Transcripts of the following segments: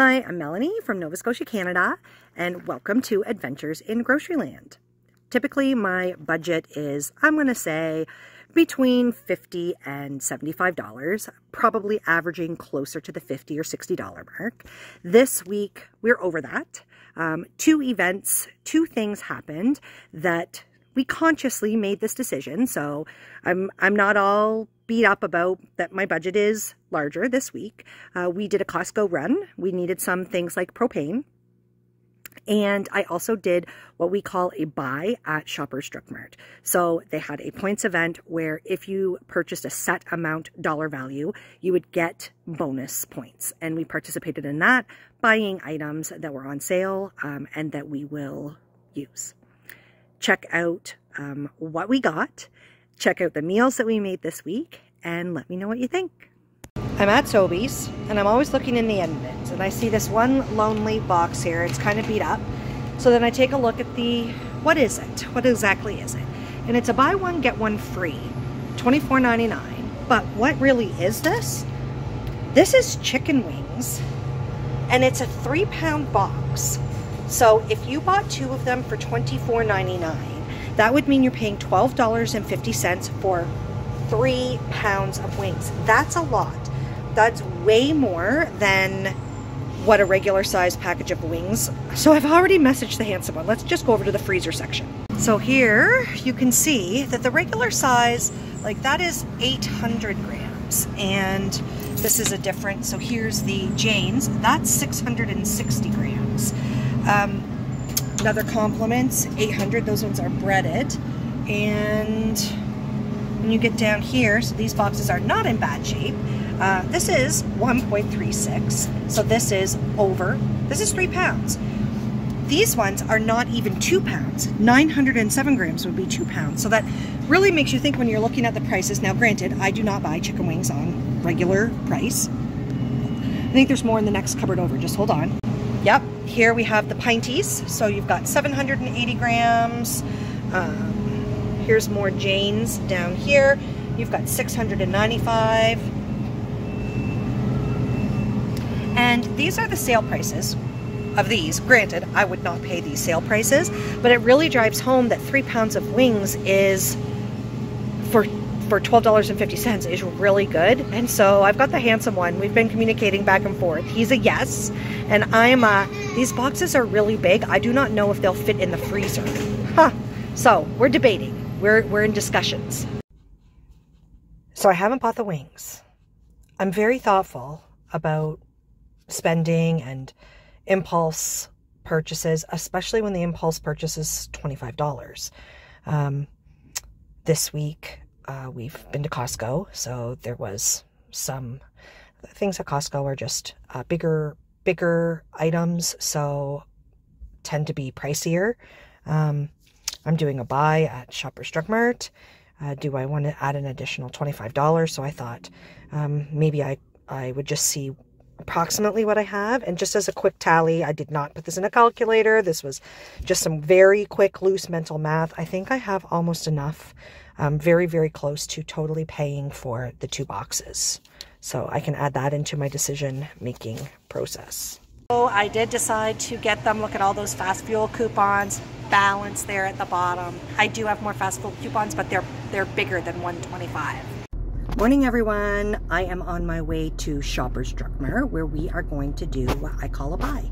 Hi, I'm Melanie from Nova Scotia, Canada, and welcome to Adventures in Groceryland. Typically, my budget is, I'm going to say, between $50 and $75, probably averaging closer to the $50 or $60 mark. This week, we're over that. Two things happened that we consciously made this decision, so I'm not all beat up about that my budget is larger this week. We did a Costco run. We needed some things like propane. And I also did what we call a buy at Shoppers Drug Mart. So they had a points event where if you purchased a set amount dollar value, you would get bonus points. And we participated in that, buying items that were on sale and that we will use. Check out what we got. Check out the meals that we made this week and let me know what you think. I'm at Sobeys and I'm always looking in the end bins and I see this one lonely box here. It's kind of beat up. So then I take a look at what is it? What exactly is it? And it's a buy one, get one free, $24.99. But what really is this? This is chicken wings and it's a 3-pound box. So if you bought 2 of them for $24.99, that would mean you're paying $12.50 for 3 pounds of wings. That's a lot. That's way more than what a regular size package of wings. So I've already messaged the handsome one. Let's just go over to the freezer section. So here you can see that the regular size, like that is 800 grams. And this is a different, so here's the Jane's, that's 660 grams. Another compliments, 800, those ones are breaded. And when you get down here, so these boxes are not in bad shape. This is 1.36, so this is 3 pounds. These ones are not even 2 pounds. 907 grams would be 2 pounds. So that really makes you think when you're looking at the prices. Now granted, I do not buy chicken wings on regular price. I think there's more in the next cupboard over, just hold on. Yep, here we have the pinties. So you've got 780 grams. Here's more Jane's down here. You've got 695. And these are the sale prices of these. Granted, I would not pay these sale prices, but it really drives home that 3 pounds of wings is, for $12.50, is really good. And so I've got the handsome one. We've been communicating back and forth. He's a yes, and I'm these boxes are really big. I do not know if they'll fit in the freezer. Huh. So we're debating. We're in discussions. So I haven't bought the wings. I'm very thoughtful about spending and impulse purchases, especially when the impulse purchase is $25. This week, we've been to Costco, so there was some things at Costco are just bigger items, so tend to be pricier. I'm doing a buy at Shoppers Drug Mart. Do I want to add an additional $25? So I thought maybe I would just see approximately what I have. And just as a quick tally, I did not put this in a calculator. This was just some very quick, loose mental math. I think I have almost enough, very, very close to totally paying for the 2 boxes. So I can add that into my decision-making process. So I did decide to get them. Look at all those fast fuel coupons, balance there at the bottom. I do have more fast fuel coupons, but they're bigger than $1.25. Morning everyone, I am on my way to Shoppers Drug Mart where we are going to do what I call a buy.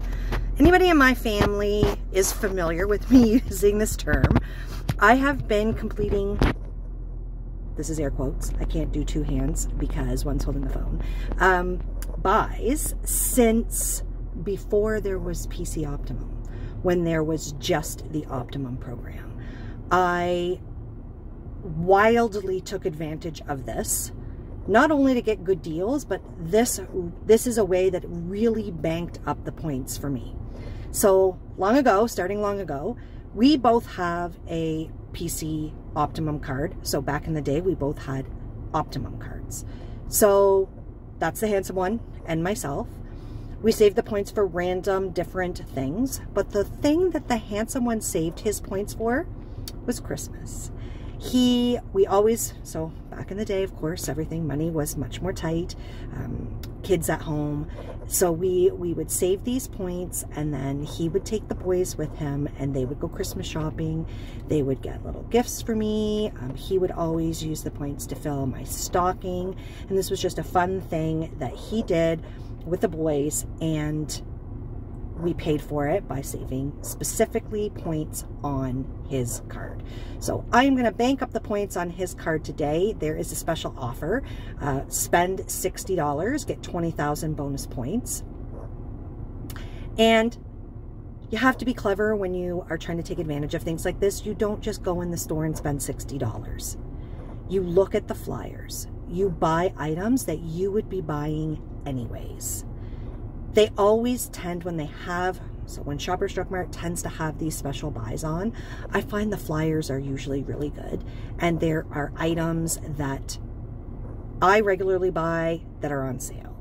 Anybody in my family is familiar with me using this term. I have been completing, this is air quotes, I can't do 2 hands because one's holding the phone, buys since before there was PC Optimum, when there was just the Optimum program. I wildly took advantage of this, not only to get good deals, but this is a way that really banked up the points for me. So starting long ago, we both have a PC Optimum card. So back in the day, we both had Optimum cards. So that's the handsome one and myself. We saved the points for random different things, but the thing that the handsome one saved his points for was Christmas. So back in the day, of course, money was much more tight. kids at home. So we would save these points, and then he would take the boys with him and they would go Christmas shopping. They would get little gifts for me. He would always use the points to fill my stocking. And this was just a fun thing that he did with the boys, and we paid for it by saving specifically points on his card. So I'm going to bank up the points on his card today. There is a special offer. Spend $60, get 20,000 bonus points. And you have to be clever when you are trying to take advantage of things like this. You don't just go in the store and spend $60. You look at the flyers. You buy items that you would be buying anyways. They always tend, when they have, so when Shoppers Drug Mart tends to have these special buys on, I find the flyers are usually really good. And there are items that I regularly buy that are on sale.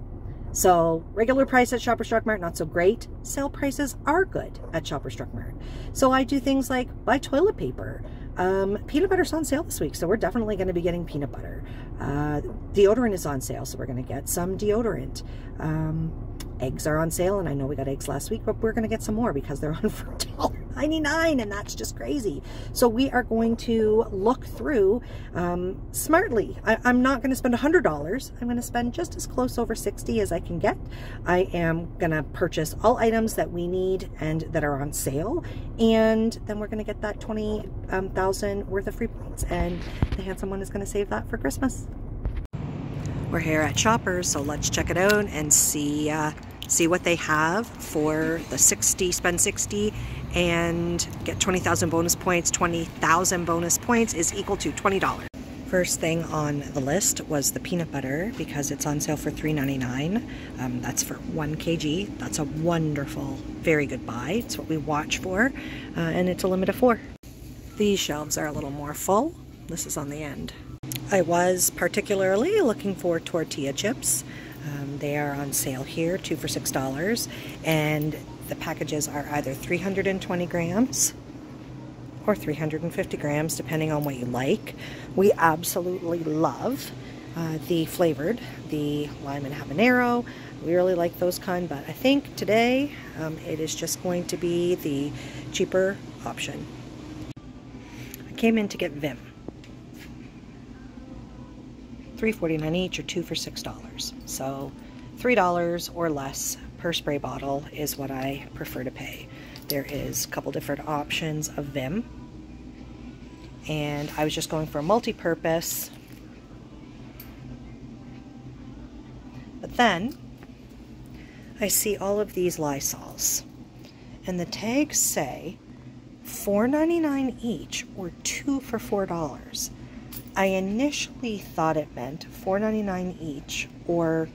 So regular price at Shoppers Drug Mart, not so great. Sale prices are good at Shoppers Drug Mart. So I do things like buy toilet paper. Peanut butter's on sale this week, so we're definitely going to be getting peanut butter. Deodorant is on sale, so we're going to get some deodorant. Eggs are on sale, and I know we got eggs last week, but we're going to get some more because they're on for $1.99, and that's just crazy. So we are going to look through smartly. I'm not going to spend $100. I'm going to spend just as close over 60 as I can get. I am going to purchase all items that we need and that are on sale, and then we're going to get that 20,000 worth of free points, and the handsome one is going to save that for Christmas. We're here at Shoppers, so let's check it out and see what they have for the 60, spend 60 and get 20,000 bonus points. 20,000 bonus points is equal to $20. First thing on the list was the peanut butter, because it's on sale for $3.99. That's for 1 kg. That's a wonderful, very good buy. It's what we watch for, and it's a limit of 4. These shelves are a little more full. This is on the end. I was particularly looking for tortilla chips. They are on sale here, 2 for $6, and the packages are either 320 grams or 350 grams, depending on what you like. We absolutely love the flavored, the lime and habanero. We really like those kind, but I think today it is just going to be the cheaper option. I came in to get Vim. $3.49 each, or 2 for $6. So $3 or less per spray bottle is what I prefer to pay. There is a couple different options of Vim, and I was just going for a multi-purpose. But then I see all of these Lysols, and the tags say $4.99 each, or 2 for $4. I initially thought it meant $4.99 each, or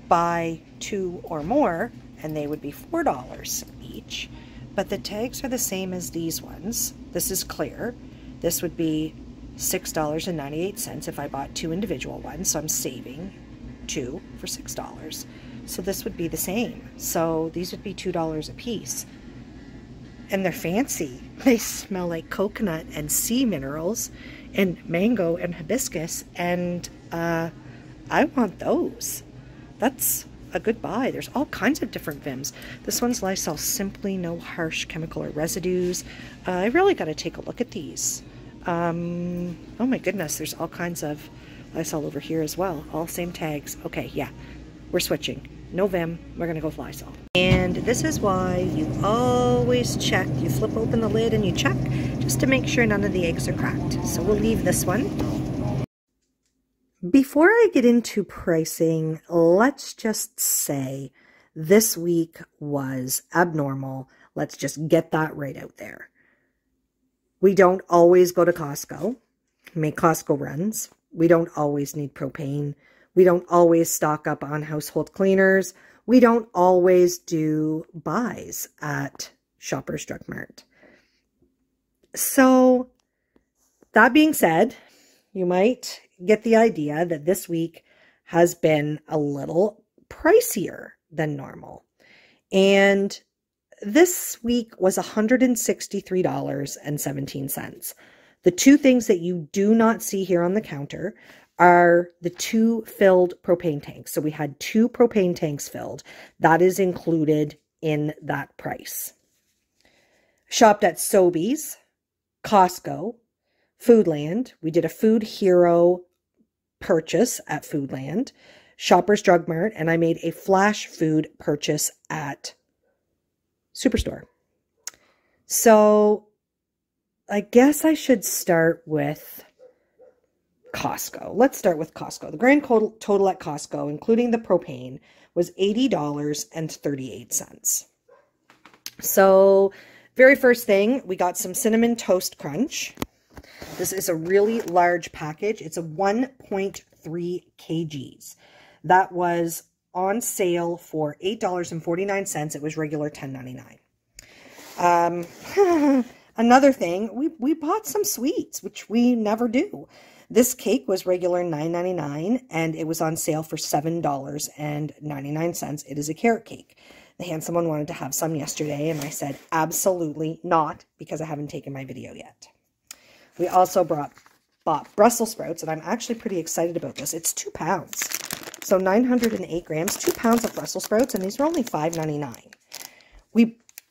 buy 2 or more and they would be $4 each. But the tags are the same as these ones. This is clear. This would be $6.98 if I bought 2 individual ones, so I'm saving 2 for $6. So this would be the same. So these would be $2 a piece. And they're fancy. They smell like coconut and sea minerals and mango and hibiscus, and I want those. That's a good buy. There's all kinds of different Vims. This one's Lysol Simply, no harsh chemical or residues. I really got to take a look at these. Oh my goodness, there's all kinds of Lysol over here as well. All same tags. Okay, yeah, we're switching. No Vim, we're gonna go with Lysol. And this is why you always check. You flip open the lid and you check just to make sure none of the eggs are cracked. So we'll leave this one. Before I get into pricing, let's just say this week was abnormal. Let's just get that right out there. We don't always go to Costco, make Costco runs. We don't always need propane. We don't always stock up on household cleaners. We don't always do buys at Shoppers Drug Mart. So that being said, you might get the idea that this week has been a little pricier than normal. And this week was $163.17. The 2 things that you do not see here on the counter are the 2 filled propane tanks. So we had 2 propane tanks filled. That is included in that price. Shopped at Sobeys, Costco, Foodland. We did a Food Hero purchase at Foodland, Shoppers Drug Mart, and I made a flash food purchase at Superstore. So I guess I should start with Costco. Let's start with Costco. The grand total at Costco, including the propane, was $80.38. So very first thing, we got some Cinnamon Toast Crunch. This is a really large package. It's a 1.3 kgs. That was on sale for $8.49. It was regular $10.99. Another thing, we bought some sweets, which we never do. This cake was regular $9.99, and it was on sale for $7.99. It is a carrot cake. The handsome one wanted to have some yesterday, and I said, absolutely not, because I haven't taken my video yet. We also bought Brussels sprouts, and I'm actually pretty excited about this. It's 2 pounds. So 908 grams, 2 pounds of Brussels sprouts, and these were only $5.99.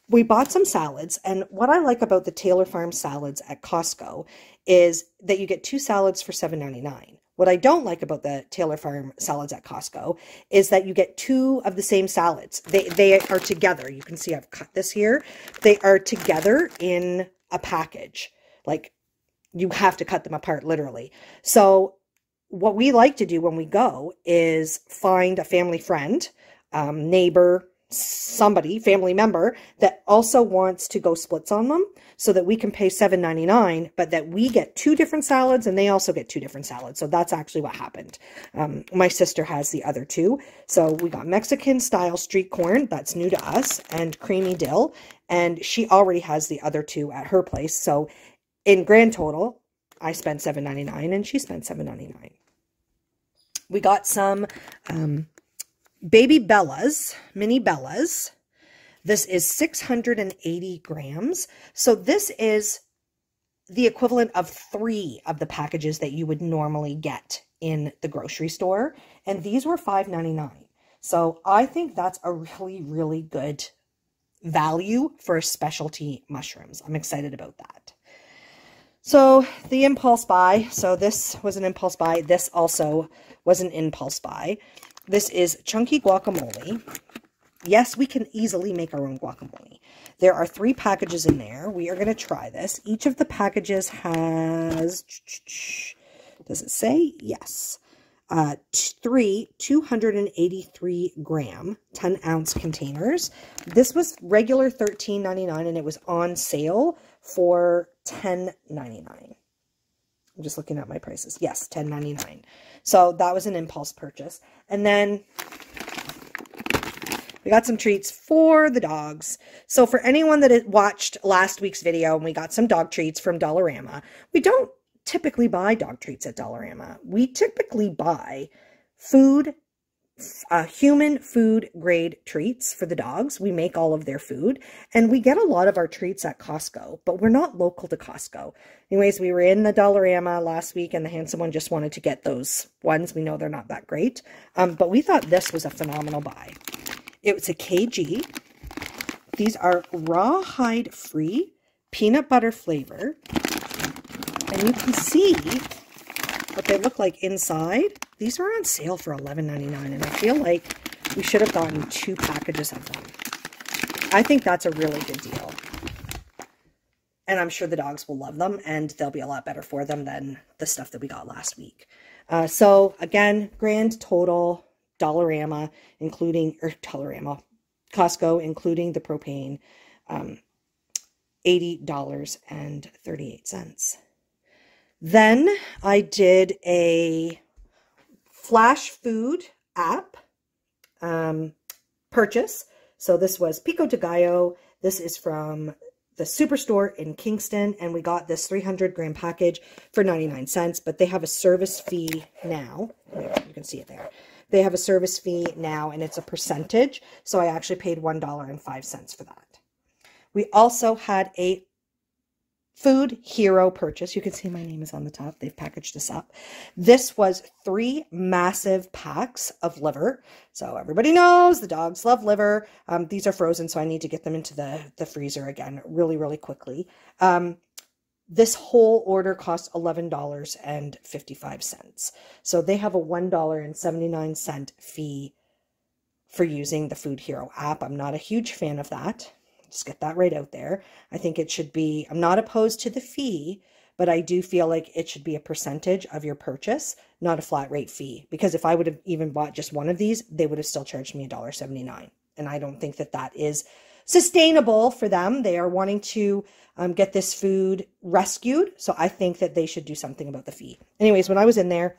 We bought some salads, and what I like about the Taylor Farm salads at Costco is that you get 2 salads for $7.99. What I don't like about the Taylor Farm salads at Costco is that you get 2 of the same salads. They are together. You can see I've cut this here. They are together in a package. Like, you have to cut them apart, literally. So what we like to do when we go is find a family friend, neighbor, somebody, family member that also wants to go splits on them so that we can pay $7.99, but that we get 2 different salads and they also get 2 different salads. So that's actually what happened. My sister has the other 2. So we got Mexican style street corn. That's new to us, and creamy dill. And she already has the other 2 at her place. So in grand total, I spent $7.99 and she spent $7.99. We got some Baby Bellas, mini Bellas. This is 680 grams. So this is the equivalent of 3 of the packages that you would normally get in the grocery store. And these were $5.99. So I think that's a really, really good value for specialty mushrooms. I'm excited about that. So the impulse buy. So this was an impulse buy. This also was an impulse buy. This is chunky guacamole. Yes, we can easily make our own guacamole. There are 3 packages in there. We are going to try this. Each of the packages has, does it say? Yes. 3 283 gram, 10 ounce containers. This was regular $13.99 and it was on sale for $10.99. I'm just looking at my prices. Yes, $10.99. So that was an impulse purchase. And then we got some treats for the dogs. So for anyone that had watched last week's video, and we got some dog treats from Dollarama. We don't typically buy dog treats at Dollarama. We typically buy food, human food grade treats for the dogs. We make all of their food, and we get a lot of our treats at Costco, but we're not local to Costco. Anyways, we were in the Dollarama last week, and the handsome one just wanted to get those ones. We know they're not that great, but we thought this was a phenomenal buy. It was a kg. These are rawhide free, peanut butter flavor, and you can see what they look like inside. These were on sale for $11.99, and I feel like we should have gotten 2 packages of them. I think that's a really good deal. And I'm sure the dogs will love them, and they'll be a lot better for them than the stuff that we got last week. So, again, grand total, Dollarama, Costco, including the propane, $80.38. Then I did a flash food app purchase. So this was Pico de Gallo. This is from the Superstore in Kingston, and we got this 300 gram package for 99 cents, but they have a service fee now. You can see it there. They have a service fee now, and it's a percentage. So I actually paid $1.05 for that. We also had a Food Hero purchase. You can see my name is on the top. They've packaged this up. This was 3 massive packs of liver. So everybody knows the dogs love liver. These are frozen, so I need to get them into the freezer again really, really quickly. This whole order cost $11.55. So they have a $1.79 fee for using the Food Hero app. I'm not a huge fan of that. Just get that right out there. I think it should be, I'm not opposed to the fee, but I do feel like it should be a percentage of your purchase, not a flat rate fee. Because if I would have even bought just one of these, they would have still charged me $1.79. And I don't think that that is sustainable for them. They are wanting to get this food rescued. So I think that they should do something about the fee. Anyways, when I was in there,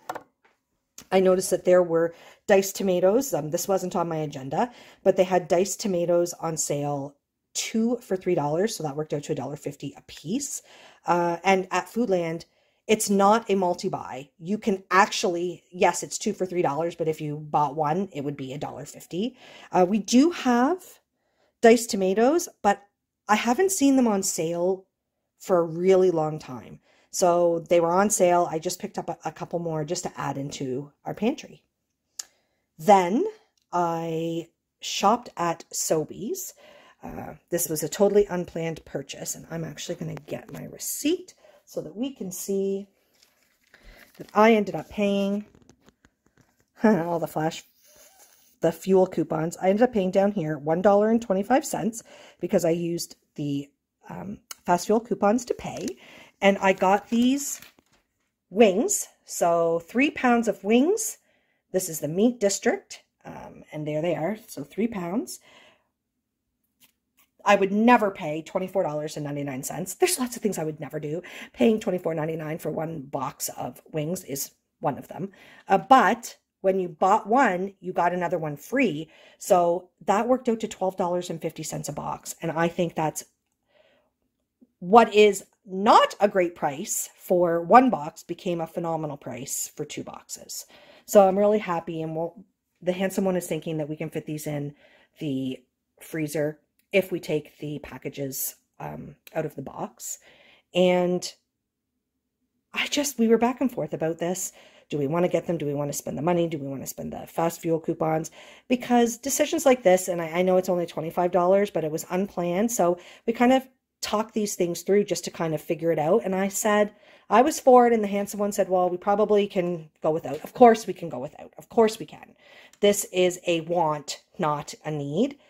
I noticed that there were diced tomatoes. This wasn't on my agenda, but they had diced tomatoes on sale, 2 for $3. So that worked out to $1.50 a piece. And at Foodland, it's not a multi-buy. You can actually, yes, it's 2 for $3, but if you bought one, it would be $1.50. We do have diced tomatoes, but I haven't seen them on sale for a really long time. So they were on sale. I just picked up a couple more just to add into our pantry. Then I shopped at Sobeys. This was a totally unplanned purchase, and I'm actually going to get my receipt so that we can see that I ended up paying all the fuel coupons. I ended up paying down here $1.25 because I used the fast fuel coupons to pay, and I got these wings. So 3 pounds of wings. This is the meat district, and there they are. So 3 pounds. I would never pay $24.99. There's lots of things I would never do. Paying $24.99 for one box of wings is one of them. But when you bought one, you got another one free. So that worked out to $12.50 a box. And I think that's what is not a great price for one box became a phenomenal price for 2 boxes. So I'm really happy. And the handsome one is thinking that we can fit these in the freezer if we take the packages out of the box. And we were back and forth about this. Do we want to get them? Do we want to spend the money? Do we want to spend the fast fuel coupons? Because decisions like this, and I know it's only $25, but it was unplanned. So we kind of talked these things through just to kind of figure it out. And I said, I was for it. And the handsome one said, well, we probably can go without. Of course we can go without. Of course we can. This is a want, not a need.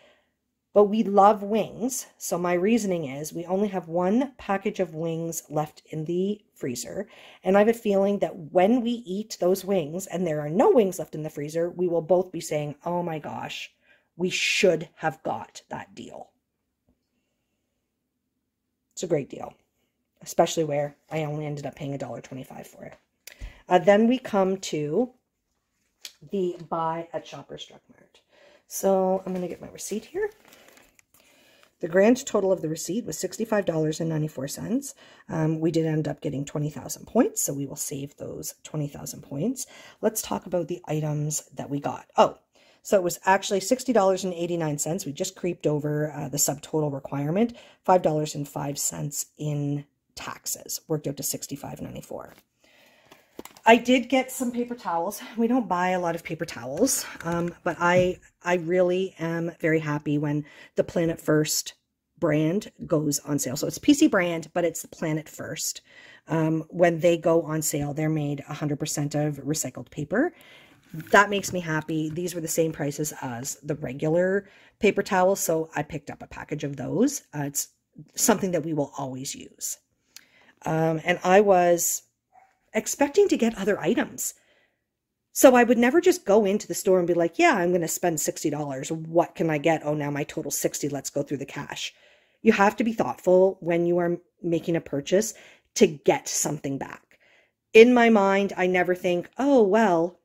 But we love wings. So my reasoning is we only have 1 package of wings left in the freezer. And I have a feeling that when we eat those wings and there are no wings left in the freezer, we will both be saying, oh my gosh, we should have got that deal. It's a great deal, especially where I only ended up paying $1.25 for it. Then we come to the buy at Shoppers Drug Mart. So I'm going to get my receipt here. The grand total of the receipt was $65.94. We did end up getting 20,000 points, so we will save those 20,000 points. Let's talk about the items that we got. Oh, so it was actually $60.89. We just creeped over the subtotal requirement, $5.05 in taxes. Worked out to $65.94. I did get some paper towels. We don't buy a lot of paper towels, but I really am very happy when the Planet First brand goes on sale. So it's PC brand, but it's the Planet First. When they go on sale, they're made 100% of recycled paper. That makes me happy. These were the same prices as the regular paper towels, so I picked up a package of those. It's something that we will always use. And I was expecting to get other items. So I would never just go into the store and be like, yeah, I'm going to spend $60. What can I get? Oh, now my total $60. Let's go through the cash. You have to be thoughtful when you are making a purchase to get something back. In my mind, I never think, oh, well,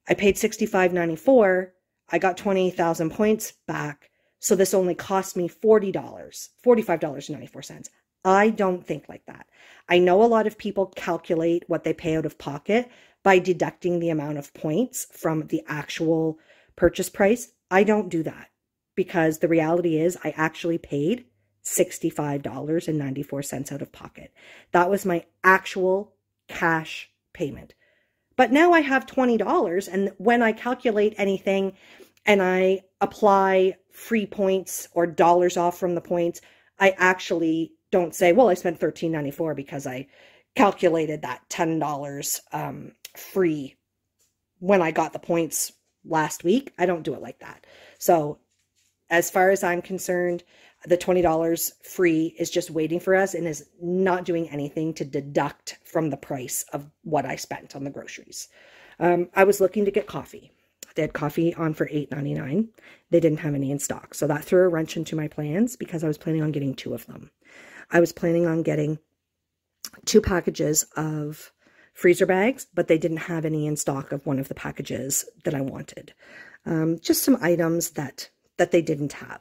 I paid $65.94. I got 20,000 points back. So this only cost me $40, $45.94. I don't think like that. I know a lot of people calculate what they pay out of pocket by deducting the amount of points from the actual purchase price. I don't do that because the reality is I actually paid $65.94 out of pocket. That was my actual cash payment. But now I have $20, and when I calculate anything and I apply free points or dollars off from the points, I actually don't say, well, I spent $13.94 because I calculated that $10 free when I got the points last week. I don't do it like that. So as far as I'm concerned, the $20 free is just waiting for us and is not doing anything to deduct from the price of what I spent on the groceries. I was looking to get coffee. They had coffee on for $8.99. They didn't have any in stock. So that threw a wrench into my plans because I was planning on getting 2 of them. I was planning on getting 2 packages of freezer bags, but they didn't have any in stock of one of the packages that I wanted. Just some items that they didn't have.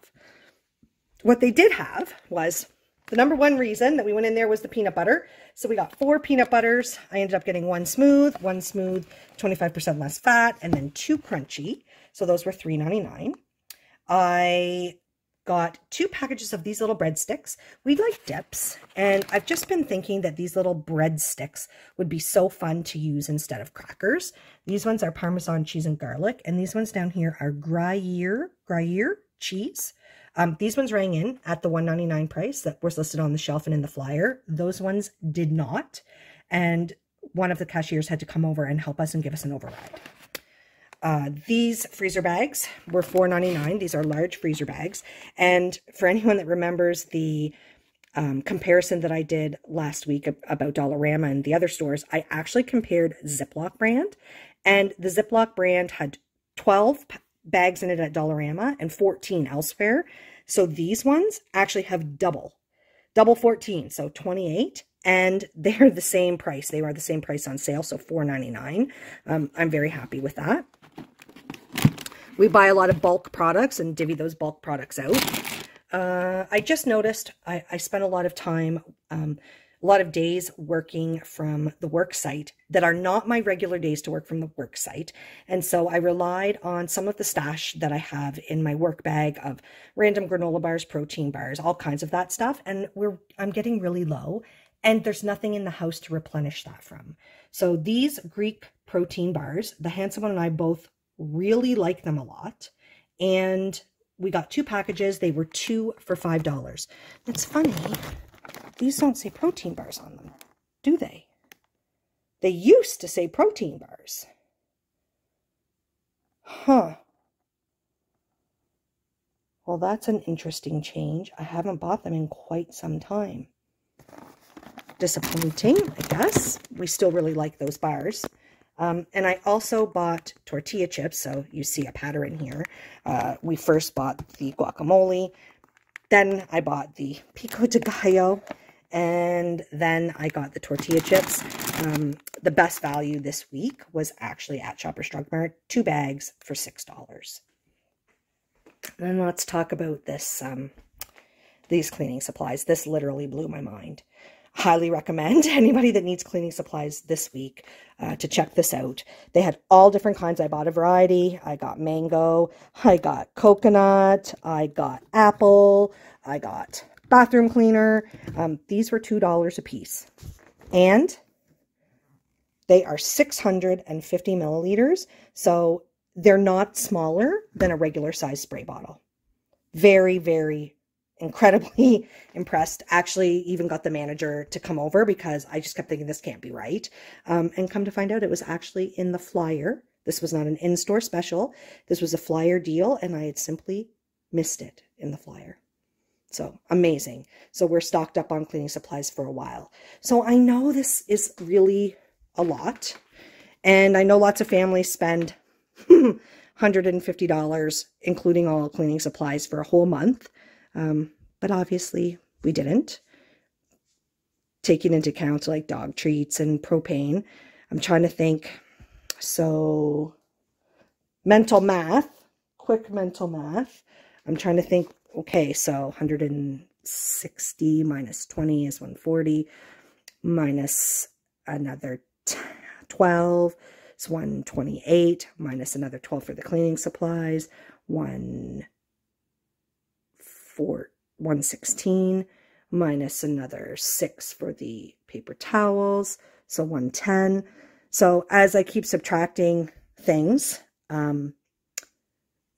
What they did have was, the number one reason that we went in there was the peanut butter. So we got 4 peanut butters. I ended up getting one smooth, 25% less fat, and then 2 crunchy. So those were $3.99. I got 2 packages of these little breadsticks. We like dips, and I've just been thinking that these little breadsticks would be so fun to use instead of crackers. These ones are Parmesan cheese and garlic, and these ones down here are Gruyere cheese. These ones rang in at the $1.99 price that was listed on the shelf and in the flyer. Those ones did not, and one of the cashiers had to come over and help us and give us an override. These freezer bags were $4.99. These are large freezer bags. And for anyone that remembers the comparison that I did last week about Dollarama and the other stores, I actually compared Ziploc brand. And the Ziploc brand had 12 bags in it at Dollarama and 14 elsewhere. So these ones actually have double 14, so 28. And they're the same price. They were the same price on sale, so $4.99. I'm very happy with that. We buy a lot of bulk products and divvy those bulk products out. I just noticed I spent a lot of time, a lot of days working from the work site that are not my regular days to work from the work site. And so I relied on some of the stash that I have in my work bag of random granola bars, protein bars, all kinds of that stuff. And I'm getting really low, and there's nothing in the house to replenish that from. So these Greek protein bars, the handsome one and I both really like them a lot. And we got 2 packages. They were 2 for $5. It's funny. These don't say protein bars on them, do they? They used to say protein bars. Huh. Well, that's an interesting change. I haven't bought them in quite some time. Disappointing, I guess. We still really like those bars. And I also bought tortilla chips, so you see a pattern here. We first bought the guacamole, then I bought the pico de gallo, and then I got the tortilla chips. The best value this week was actually at Shoppers Drug Mart, 2 bags for $6. And let's talk about this, these cleaning supplies. This literally blew my mind. Highly recommend anybody that needs cleaning supplies this week to check this out. They had all different kinds. I bought a variety. I got mango, I got coconut, I got apple, I got bathroom cleaner. These were $2 a piece. And they are 650 milliliters. So they're not smaller than a regular size spray bottle. Very, very incredibly impressed. Actually even got the manager to come over because I just kept thinking this can't be right. And come to find out it was actually in the flyer. This was not an in-store special. This was a flyer deal, and I had simply missed it in the flyer. So amazing. So we're stocked up on cleaning supplies for a while. So I know this is really a lot, and I know lots of families spend $150, including all cleaning supplies, for a whole month. But obviously we didn't, taking into account like dog treats and propane. I'm trying to think. So quick mental math. I'm trying to think. Okay, so 160 minus 20 is 140, minus another 12 is 128, minus another 12 for the cleaning supplies, 114. 116 minus another 6 for the paper towels, so 110. So as I keep subtracting things, and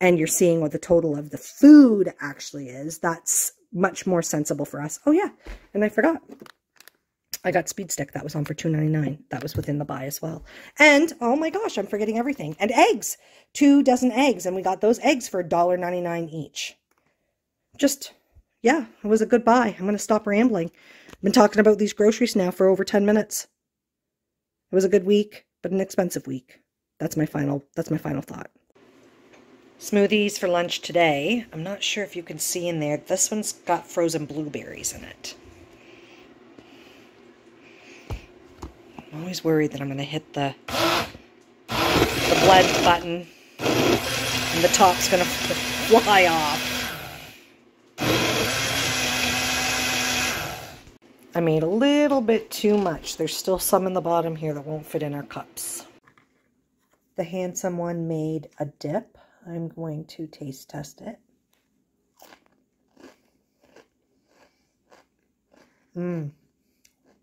you're seeing what the total of the food actually is, that's much more sensible for us. Oh yeah, and I forgot. I got Speed Stick. That was on for $2.99. That was within the buy as well. And, oh my gosh, I'm forgetting everything. And eggs. 2 dozen eggs. And we got those eggs for $1.99 each. Just, yeah, it was a good buy. I'm going to stop rambling. I've been talking about these groceries now for over 10 minutes. It was a good week, but an expensive week. That's my final thought. Smoothies for lunch today. I'm not sure if you can see in there. This one's got frozen blueberries in it. I'm always worried that I'm going to hit the blend button and the top's going to fly off. I made a little bit too much. There's still some in the bottom here that won't fit in our cups. The Handsome one made a dip. I'm going to taste test it.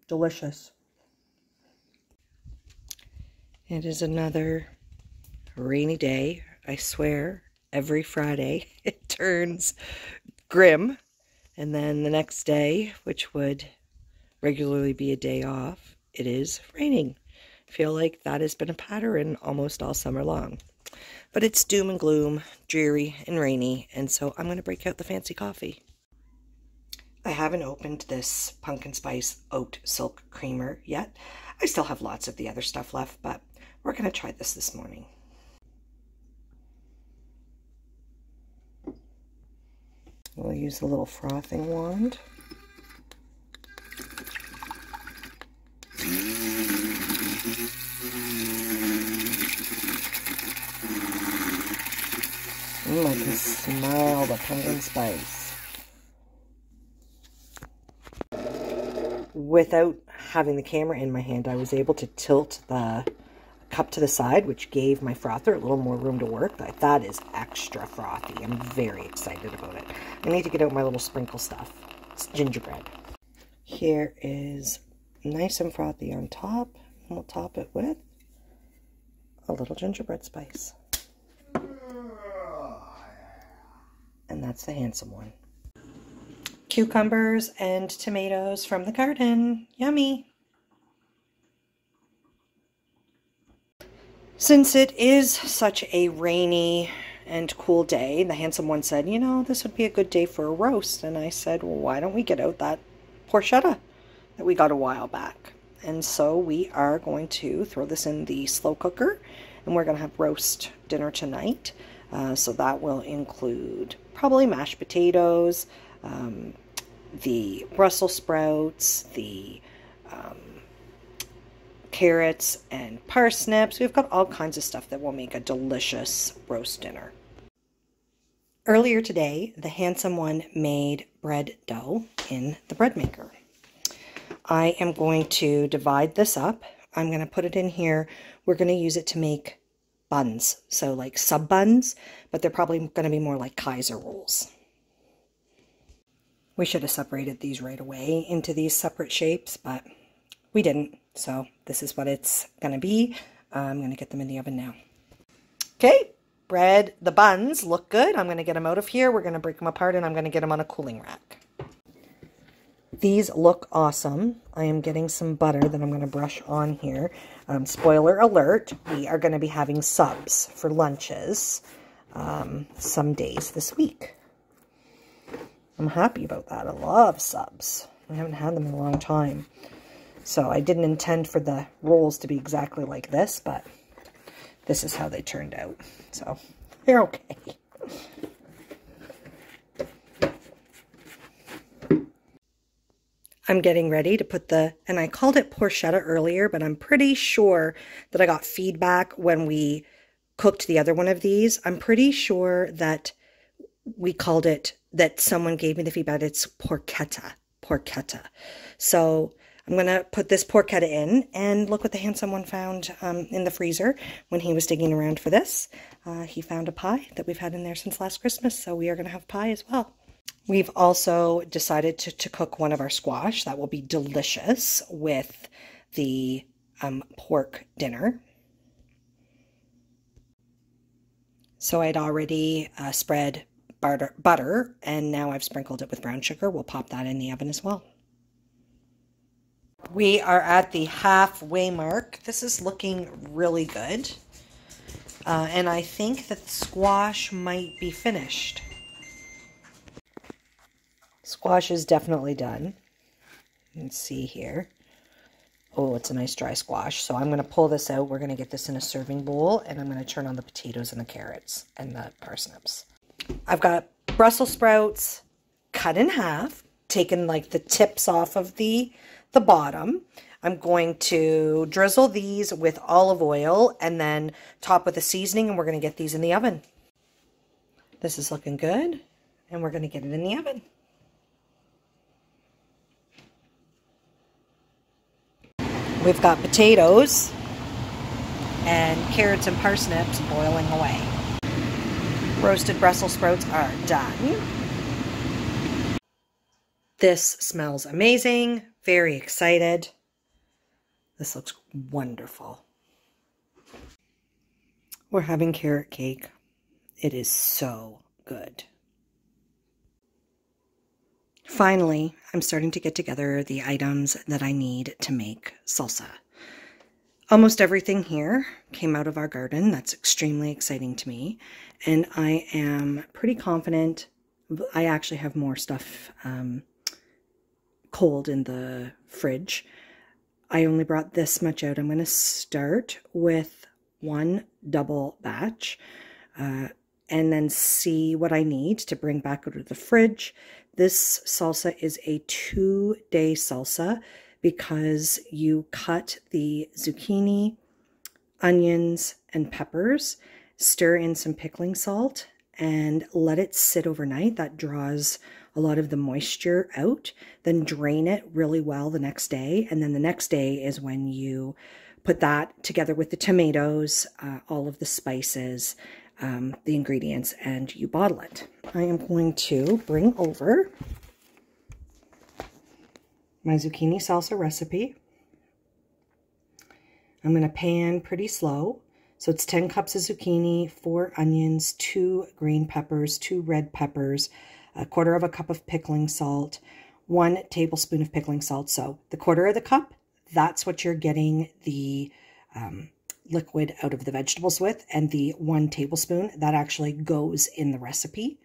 Delicious. It is another rainy day. I swear, every Friday it turns grim. And then the next day, which would regularly be a day off, it is raining. I feel like that has been a pattern almost all summer long. But it's doom and gloom, dreary and rainy, and so I'm going to break out the fancy coffee. I haven't opened this pumpkin spice oat silk creamer yet. I still have lots of the other stuff left, but we're going to try this morning. We'll use the little frothing wand. I can smell the pumpkin spice. Without having the camera in my hand, I was able to tilt the cup to the side, which gave my frother a little more room to work. That is extra frothy. I'm very excited about it. I need to get out my little sprinkle stuff. It's gingerbread. Here is nice and frothy on top. And we'll top it with a little gingerbread spice. And that's the Handsome one. Cucumbers and tomatoes from the garden. Yummy! Since it is such a rainy and cool day, the Handsome one said, you know, this would be a good day for a roast. And I said, well, why don't we get out that porchetta that we got a while back? And so we are going to throw this in the slow cooker, and we're going to have roast dinner tonight. So that will include probably mashed potatoes, the Brussels sprouts, the carrots and parsnips. We've got all kinds of stuff that will make a delicious roast dinner. Earlier today, the Handsome one made bread dough in the bread maker. I am going to divide this up. I'm going to put it in here. We're going to use it to make buns, so like sub buns, but they're probably going to be more like Kaiser rolls. We should have separated these right away into these separate shapes, but we didn't, so this is what it's going to be. I'm going to get them in the oven now. Okay, the buns look good. I'm going to get them out of here. We're going to break them apart, and I'm going to get them on a cooling rack. These look awesome. I am getting some butter that I'm going to brush on here. Spoiler alert, we are going to be having subs for lunches some days this week. I'm happy about that. I love subs. I haven't had them in a long time. So I didn't intend for the rolls to be exactly like this, but this is how they turned out. So they're okay. I'm getting ready to put and I called it porchetta earlier, but I'm pretty sure that I got feedback when we cooked the other one of these. I'm pretty sure that we called it, that someone gave me the feedback, it's porchetta. So I'm going to put this porchetta in, and look what the Handsome one found in the freezer when he was digging around for this. He found a pie that we've had in there since last Christmas, so we are going to have pie as well. We've also decided to cook one of our squash. That will be delicious with the pork dinner. So I'd already spread butter, and now I've sprinkled it with brown sugar. We'll pop that in the oven as well. We are at the halfway mark. This is looking really good. And I think that the squash might be finished. Squash is definitely done. Let's see here. Oh, it's a nice dry squash. So I'm going to pull this out. We're going to get this in a serving bowl, and I'm going to turn on the potatoes and the carrots and the parsnips. I've got Brussels sprouts cut in half, taken like the tips off of the bottom. I'm going to drizzle these with olive oil and then top with a seasoning, and we're going to get these in the oven. This is looking good, and we're going to get it in the oven. We've got potatoes and carrots and parsnips boiling away. Roasted Brussels sprouts are done. This smells amazing. Very excited. This looks wonderful. We're having carrot cake. It is so good. Finally, I'm starting to get together the items that I need to make salsa. Almost everything here came out of our garden. That's extremely exciting to me. And I am pretty confident. I actually have more stuff cold in the fridge. I only brought this much out. I'm going to start with one double batch and then see what I need to bring back out of the fridge. This salsa is a 2-day salsa because you cut the zucchini, onions, and peppers, stir in some pickling salt, and let it sit overnight. That draws a lot of the moisture out. Then drain it really well the next day. And then the next day is when you put that together with the tomatoes, all of the spices, the ingredients, and you bottle it. I am going to bring over my zucchini salsa recipe. I'm going to pan pretty slow. So it's 10 cups of zucchini, 4 onions, 2 green peppers, 2 red peppers, 1/4 cup of pickling salt, 1 tablespoon of pickling salt. So the 1/4 cup, that's what you're getting the liquid out of the vegetables with, and the 1 tablespoon that actually goes in the recipe.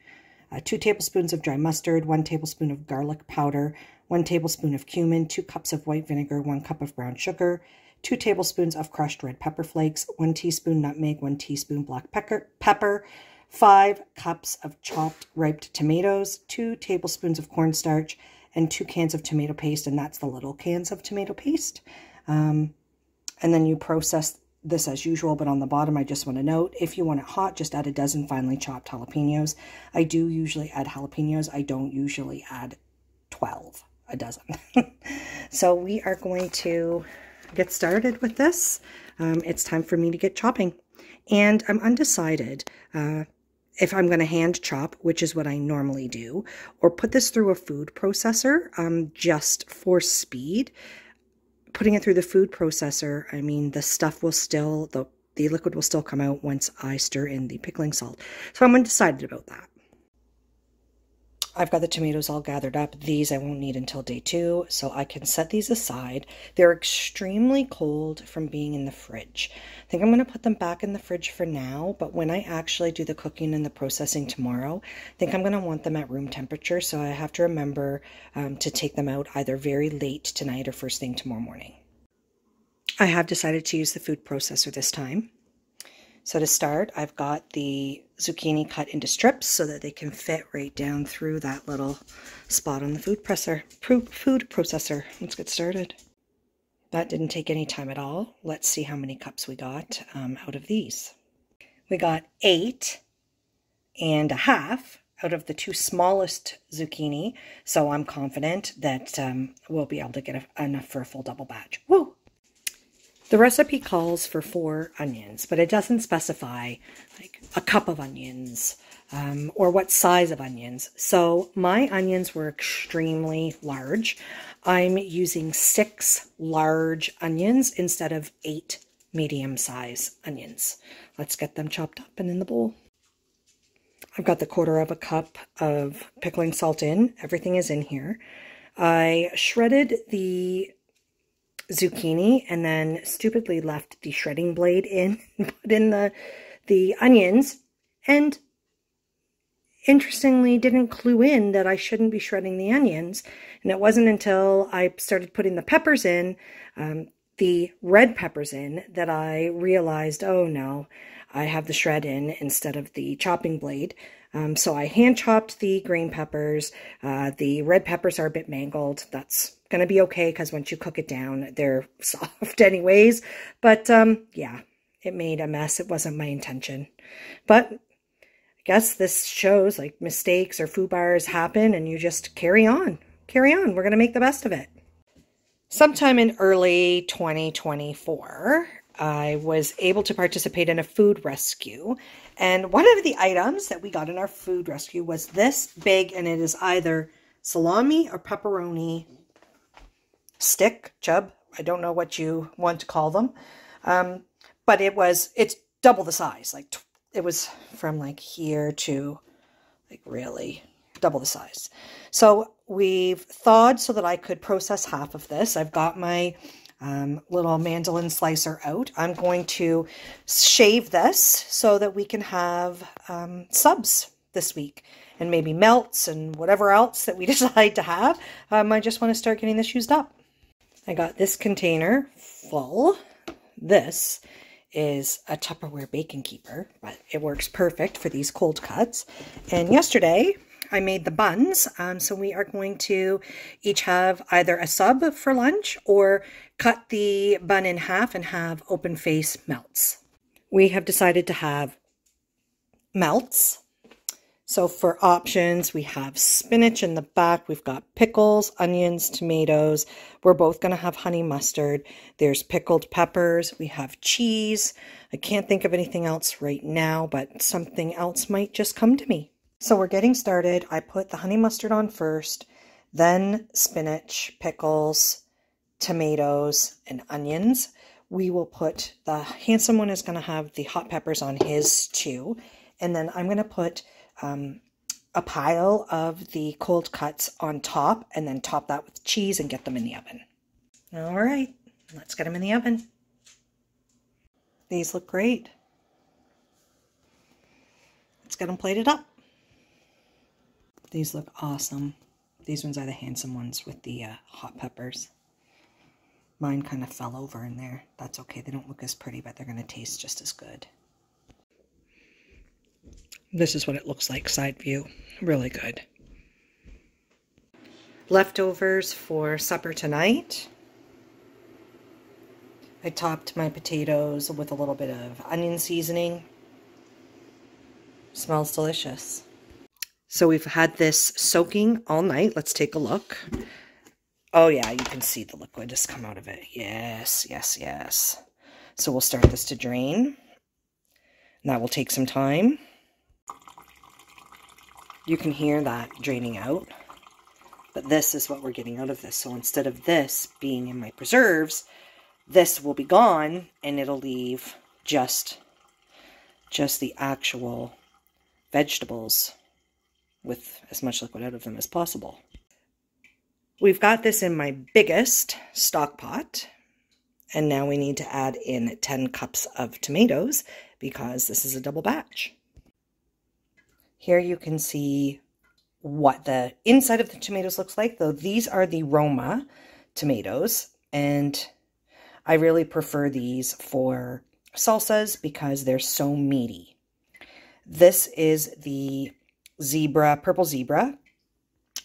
2 tablespoons of dry mustard, 1 tablespoon of garlic powder, 1 tablespoon of cumin, 2 cups of white vinegar, 1 cup of brown sugar, 2 tablespoons of crushed red pepper flakes, 1 teaspoon nutmeg, 1 teaspoon black pepper, 5 cups of chopped ripe tomatoes, 2 tablespoons of cornstarch, and 2 cans of tomato paste, and that's the little cans of tomato paste. And then you process this as usual, but on the bottom, I just want to note, if you want it hot, just add a dozen finely chopped jalapenos. I do usually add jalapenos. I don't usually add 12, a dozen. So we are going to get started with this. It's time for me to get chopping. And I'm undecided if I'm going to hand chop, which is what I normally do, or put this through a food processor just for speed. Putting it through the food processor, I mean, the stuff will still, the liquid will still come out once I stir in the pickling salt. So I'm undecided about that. I've got the tomatoes all gathered up. These I won't need until day 2, so I can set these aside. They're extremely cold from being in the fridge. I think I'm going to put them back in the fridge for now, but when I actually do the cooking and the processing tomorrow, I think I'm going to want them at room temperature, so I have to remember to take them out either very late tonight or first thing tomorrow morning. I have decided to use the food processor this time. So to start, I've got the zucchini cut into strips so that they can fit right down through that little spot on the food processor. Let's get started. That didn't take any time at all. Let's see how many cups we got out of these. We got 8.5 out of the 2 smallest zucchini, so I'm confident that we'll be able to get enough for a full double batch. Woo! The recipe calls for 4 onions, but it doesn't specify like a cup of onions, or what size of onions. So my onions were extremely large. I'm using 6 large onions instead of 8 medium-size onions. Let's get them chopped up and in the bowl. I've got the 1/4 cup of pickling salt in. Everything is in here. I shredded the zucchini and then stupidly left the shredding blade in and put in the onions, and interestingly didn't clue in that I shouldn't be shredding the onions. And it wasn't until I started putting the peppers in, the red peppers in, that I realized, oh no, I have the shred in instead of the chopping blade. So I hand chopped the green peppers. The red peppers are a bit mangled. That's going to be okay because once you cook it down, they're soft anyways. But yeah, it made a mess. It wasn't my intention. But I guess this shows like mistakes or foobarrs happen and you just carry on. Carry on. We're going to make the best of it. Sometime in early 2024, I was able to participate in a food rescue. And one of the items that we got in our food rescue was this big, and it is either salami or pepperoni stick, chub. I don't know what you want to call them. But it's double the size. Like it was from like here to like really double the size. So we've thawed so that I could process half of this. I've got my little mandolin slicer out. I'm going to shave this so that we can have subs this week and maybe melts and whatever else that we decide to have. I just want to start getting this used up. I got this container full. This is a Tupperware bacon keeper, but it works perfect for these cold cuts. And yesterday I made the buns, so we are going to each have either a sub for lunch or cut the bun in half and have open face melts. We have decided to have melts. So for options, we have spinach in the back. We've got pickles, onions, tomatoes. We're both going to have honey mustard. There's pickled peppers. We have cheese. I can't think of anything else right now, but something else might just come to me. So we're getting started. I put the honey mustard on first, then spinach, pickles, tomatoes, and onions. We will put, the handsome one is going to have the hot peppers on his too. And then I'm going to put a pile of the cold cuts on top and then top that with cheese and get them in the oven. All right, let's get them in the oven. These look great. Let's get them plated up. These look awesome. These ones are the handsome ones with the hot peppers. Mine kind of fell over in there. That's okay. They don't look as pretty, but they're going to taste just as good. This is what it looks like, side view. Really good. Leftovers for supper tonight. I topped my potatoes with a little bit of onion seasoning. Smells delicious. So we've had this soaking all night. Let's take a look. Oh yeah, you can see the liquid has come out of it. Yes, yes, yes. So we'll start this to drain. And that will take some time. You can hear that draining out. But this is what we're getting out of this. So instead of this being in my preserves, this will be gone and it'll leave just the actual vegetables with as much liquid out of them as possible. We've got this in my biggest stock pot, and now we need to add in 10 cups of tomatoes because this is a double batch. Here you can see what the inside of the tomatoes looks like, though these are the Roma tomatoes, and I really prefer these for salsas because they're so meaty. This is the purple zebra.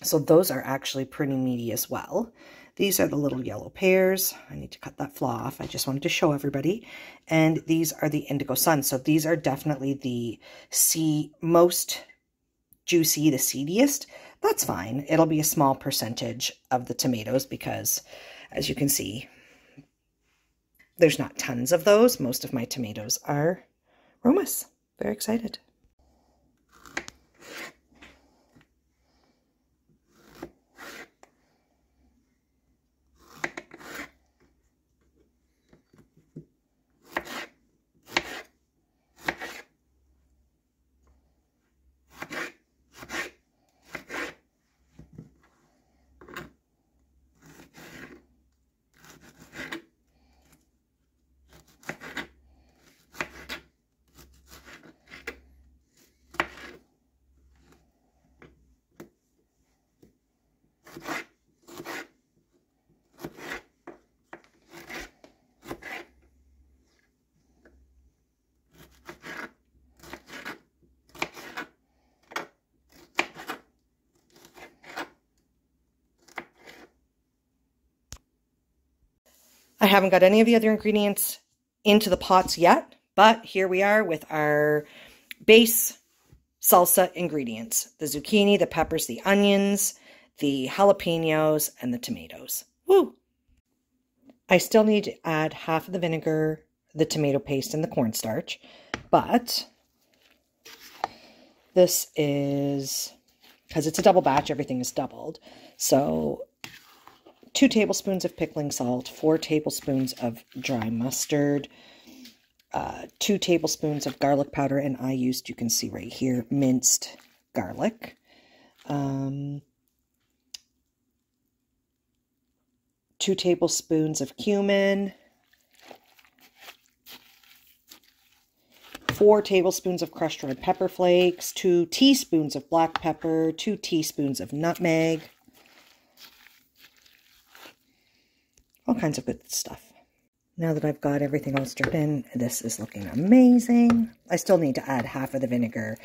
So those are actually pretty meaty as well. These are the little yellow pears. I need to cut that flaw off. I just wanted to show everybody. And these are the indigo sun. So these are definitely the most juicy, the seediest. That's fine. It'll be a small percentage of the tomatoes because, as you can see, there's not tons of those. Most of my tomatoes are Romas. Very excited. I haven't got any of the other ingredients into the pots yet, but here we are with our base salsa ingredients. The zucchini, the peppers, the onions, the jalapenos, and the tomatoes. Woo! I still need to add half of the vinegar, the tomato paste, and the cornstarch, but this is, because it's a double batch, everything is doubled. So 2 tablespoons of pickling salt, 4 tablespoons of dry mustard, 2 tablespoons of garlic powder, and I used, you can see right here, minced garlic. 2 tablespoons of cumin, 4 tablespoons of crushed red pepper flakes, 2 teaspoons of black pepper, 2 teaspoons of nutmeg. All kinds of good stuff. Now that I've got everything all stirred in, this is looking amazing. I still need to add half of the vinegar,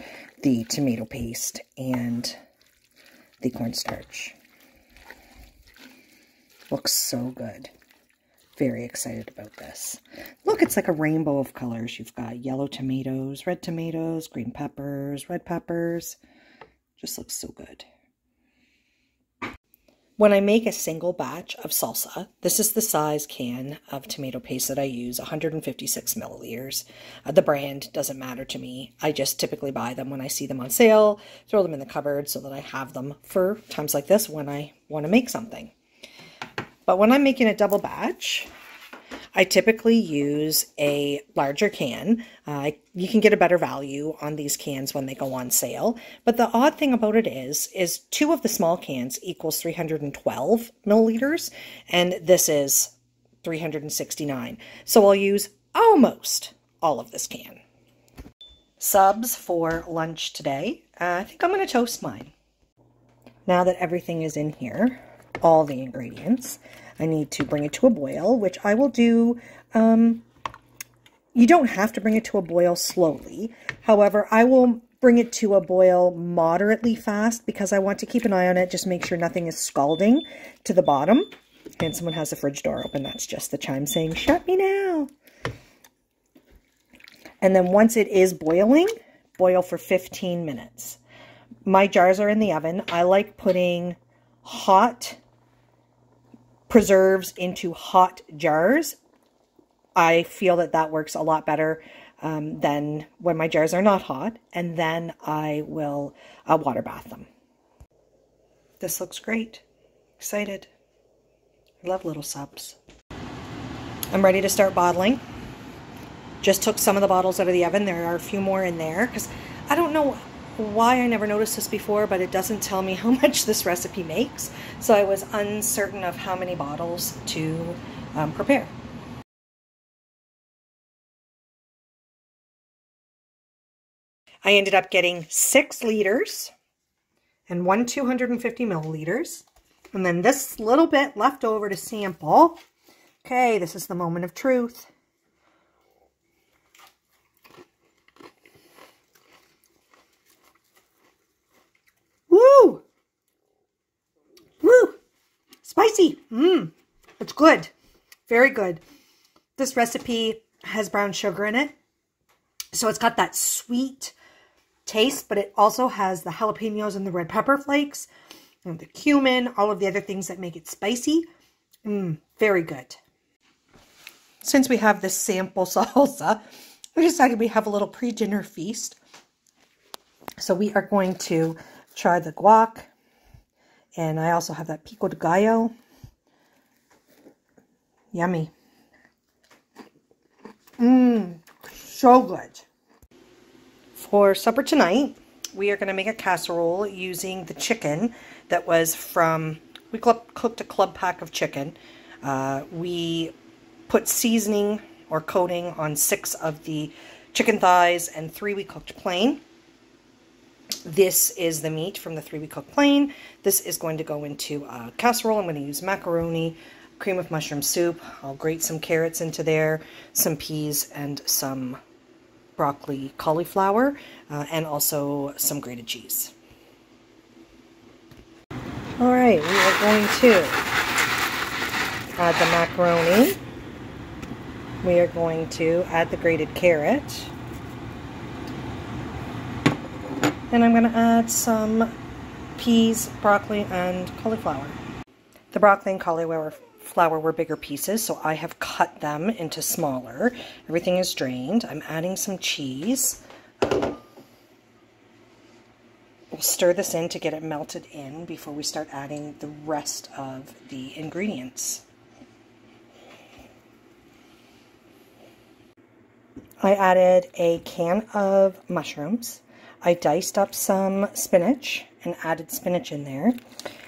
the tomato paste, and the cornstarch. Looks so good. Very excited about this. Look, it's like a rainbow of colors. You've got yellow tomatoes, green peppers, red peppers. Just looks so good. When I make a single batch of salsa, this is the size can of tomato paste that I use, 156 milliliters. The brand doesn't matter to me. I just typically buy them when I see them on sale, throw them in the cupboard so that I have them for times like this when I want to make something. But when I'm making a double batch, I typically use a larger can. You can get a better value on these cans when they go on sale. But the odd thing about it is 2 of the small cans equals 312 milliliters, and this is 369. So I'll use almost all of this can. Subs for lunch today. I think I'm going to toast mine. Now that everything is in here, all the ingredients, I need to bring it to a boil, which I will do. You don't have to bring it to a boil slowly. However, I will bring it to a boil moderately fast because I want to keep an eye on it, just make sure nothing is scalding to the bottom. And someone has the fridge door open. That's just the chime saying, "Shut me now." And then once it is boiling, boil for 15 minutes. My jars are in the oven. I like putting hot preserves into hot jars. I feel that that works a lot better than when my jars are not hot, and then I will water bath them. This looks great. Excited. I love little subs. I'm ready to start bottling. Just took some of the bottles out of the oven. There are a few more in there because I don't know why I never noticed this before, but it doesn't tell me how much this recipe makes. So I was uncertain of how many bottles to prepare. I ended up getting 6 liters and 1 250 milliliters. And then this little bit left over to sample. Okay, this is the moment of truth. Woo! Woo! Spicy! It's good. Very good. This recipe has brown sugar in it. So it's got that sweet taste, but it also has the jalapenos and the red pepper flakes and the cumin, all of the other things that make it spicy. Very good. Since we have this sample salsa, we decided we have a little pre-dinner feast. So we are going to try the guac, and I also have that pico de gallo. Yummy. So good. For supper tonight, we are going to make a casserole using the chicken that was from, we cooked a club pack of chicken. We put seasoning or coating on 6 of the chicken thighs, and 3 we cooked plain. This is the meat from the 3 we cooked plain. This is going to go into a casserole. I'm going to use macaroni, cream of mushroom soup. I'll grate some carrots into there, some peas, and some broccoli cauliflower, and also some grated cheese. All right, we are going to add the macaroni We are going to add the grated carrot. And I'm going to add some peas, broccoli, and cauliflower. The broccoli and cauliflower were bigger pieces, so I have cut them into smaller. Everything is drained. I'm adding some cheese. We'll stir this in to get it melted in before we start adding the rest of the ingredients. I added a can of mushrooms. I diced up some spinach and added spinach in there.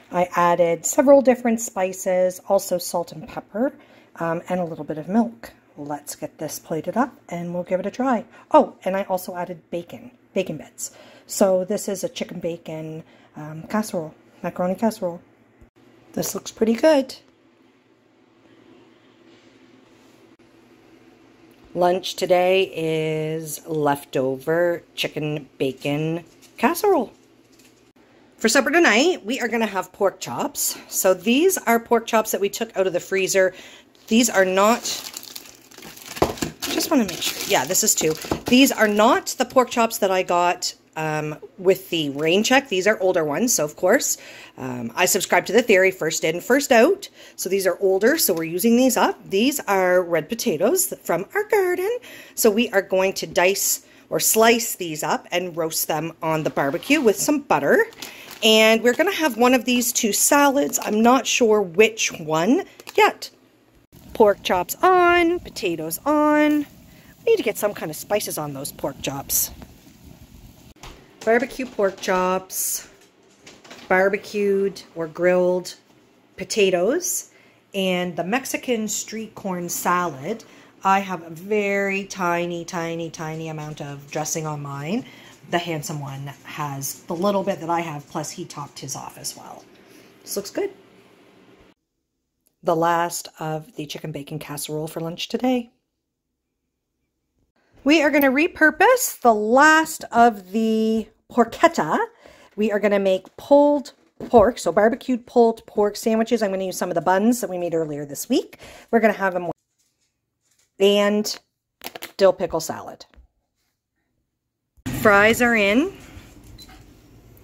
I added several different spices, also salt and pepper, and a little bit of milk. Let's get this plated up and we'll give it a try. Oh, and I also added bacon bits. So this is a chicken bacon casserole, macaroni casserole. This looks pretty good. Lunch today is leftover chicken bacon casserole. For supper tonight, we are going to have pork chops. So these are pork chops that we took out of the freezer. These are not, just want to make sure. Yeah, this is 2. These are not the pork chops that I got with the rain check. These are older ones. So of course, I subscribe to the theory, first in, first out. So these are older. So we're using these up. These are red potatoes from our garden. So we are going to dice or slice these up and roast them on the barbecue with some butter. And we're going to have one of these 2 salads. I'm not sure which one yet. Pork chops on, potatoes on. We need to get some kind of spices on those pork chops. Barbecue pork chops, barbecued or grilled potatoes, and the Mexican street corn salad. I have a very tiny amount of dressing on mine. The handsome one has the little bit that I have, plus he topped his off as well. This looks good. The last of the chicken bacon casserole for lunch today. We are going to repurpose the last of the porchetta. We are going to make pulled pork, so barbecued pulled pork sandwiches. I'm going to use some of the buns that we made earlier this week. We're going to have them, and dill pickle salad. Fries are in,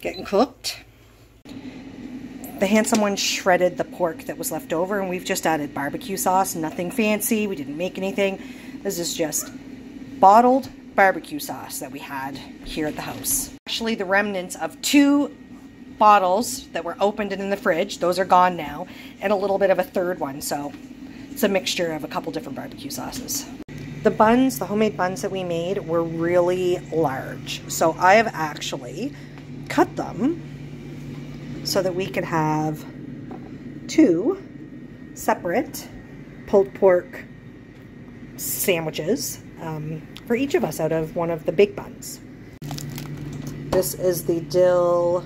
getting cooked. The handsome one shredded the pork that was left over, and we've just added barbecue sauce. Nothing fancy. We didn't make anything. This is just bottled barbecue sauce that we had here at the house. Actually, the remnants of 2 bottles that were opened and in the fridge. Those are gone now. And a little bit of a third one. So it's a mixture of a couple different barbecue sauces. The buns, the homemade buns that we made were really large. So I have actually cut them so that we could have 2 separate pulled pork sandwiches for each of us out of one of the big buns. This is the dill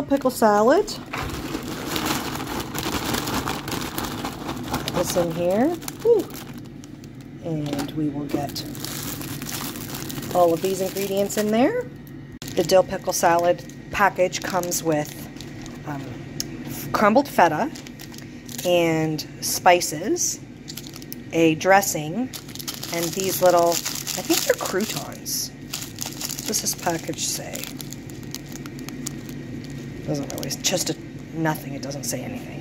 pickle salad. Put this in here. Woo. And we will get all of these ingredients in there. The dill pickle salad package comes with crumbled feta and spices, a dressing, and these little, I think they're croutons. What does this package say? Doesn't really, it's just nothing. It doesn't say anything.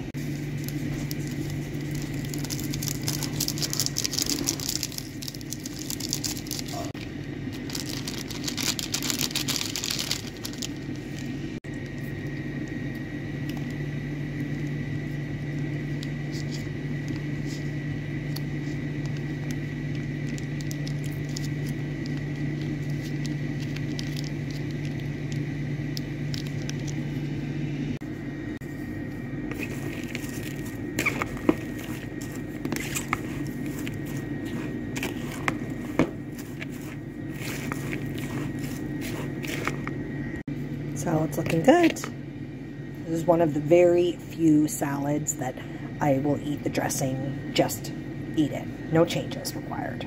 Salad's looking good. This is one of the very few salads that I will eat the dressing, just eat it. No changes required.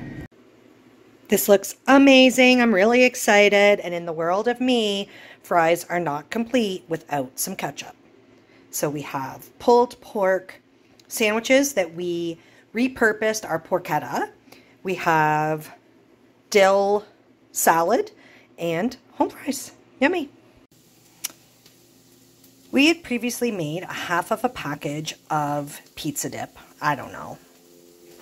This looks amazing. I'm really excited. And in the world of me, fries are not complete without some ketchup. So we have pulled pork sandwiches that we repurposed our porchetta. We have dill salad and home fries. Yummy. We had previously made a half of a package of pizza dip, I don't know,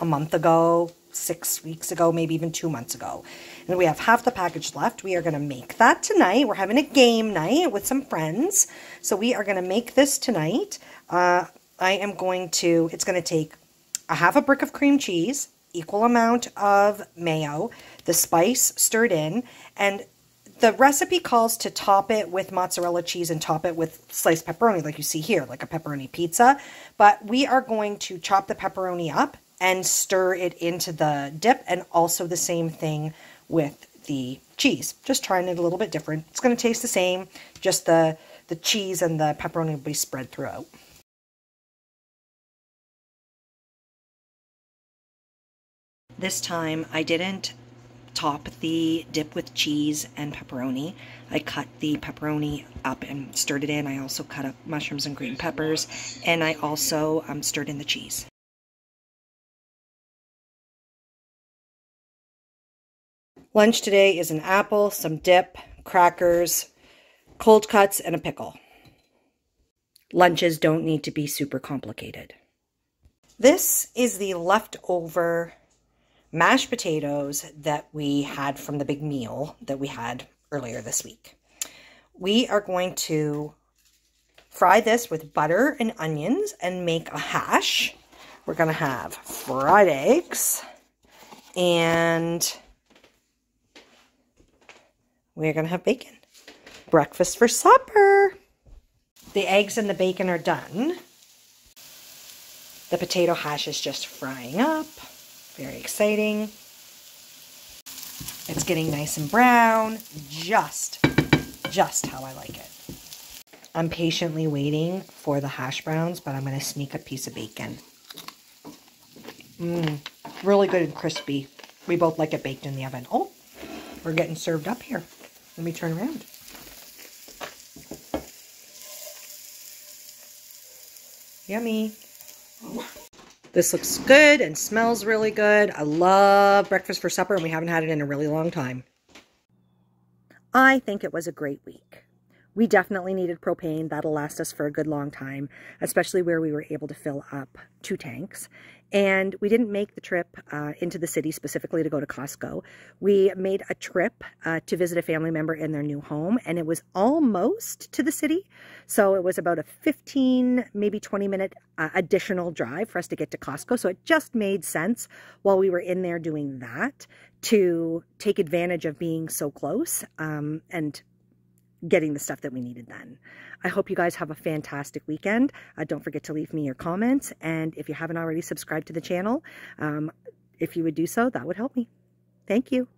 a month ago, 6 weeks ago, maybe even 2 months ago. And we have half the package left. We are going to make that tonight. We're having a game night with some friends. So we are going to make this tonight. It's going to take a half a brick of cream cheese, equal amount of mayo, the spice stirred in, and the recipe calls to top it with mozzarella cheese and top it with sliced pepperoni like you see here, like a pepperoni pizza. But we are going to chop the pepperoni up and stir it into the dip, and also the same thing with the cheese. Just trying it a little bit different. It's going to taste the same, just the cheese and the pepperoni will be spread throughout. This time I didn't top the dip with cheese and pepperoni. I cut the pepperoni up and stirred it in. I also cut up mushrooms and green peppers, and I also stirred in the cheese. Lunch today is an apple, some dip, crackers, cold cuts, and a pickle. Lunches don't need to be super complicated. This is the leftover mashed potatoes that we had from the big meal that we had earlier this week. We are going to fry this with butter and onions and make a hash. We're going to have fried eggs, and we're going to have bacon. Breakfast for supper. The eggs and the bacon are done. The potato hash is just frying up. Very exciting. It's getting nice and brown, just how I like it. I'm patiently waiting for the hash browns, but I'm going to sneak a piece of bacon. Really good and crispy. We both like it baked in the oven. Oh, we're getting served up here. Let me turn around. Yummy. This looks good and smells really good. I love breakfast for supper, and we haven't had it in a really long time. I think it was a great week. We definitely needed propane. That'll last us for a good long time, especially where we were able to fill up 2 tanks. And we didn't make the trip into the city specifically to go to Costco. We made a trip to visit a family member in their new home, and it was almost to the city. So it was about a 15, maybe 20-minute additional drive for us to get to Costco. So it just made sense while we were in there doing that to take advantage of being so close and getting the stuff that we needed then. I hope you guys have a fantastic weekend. Don't forget to leave me your comments, and if you haven't already subscribed to the channel, if you would do so, that would help me. Thank you.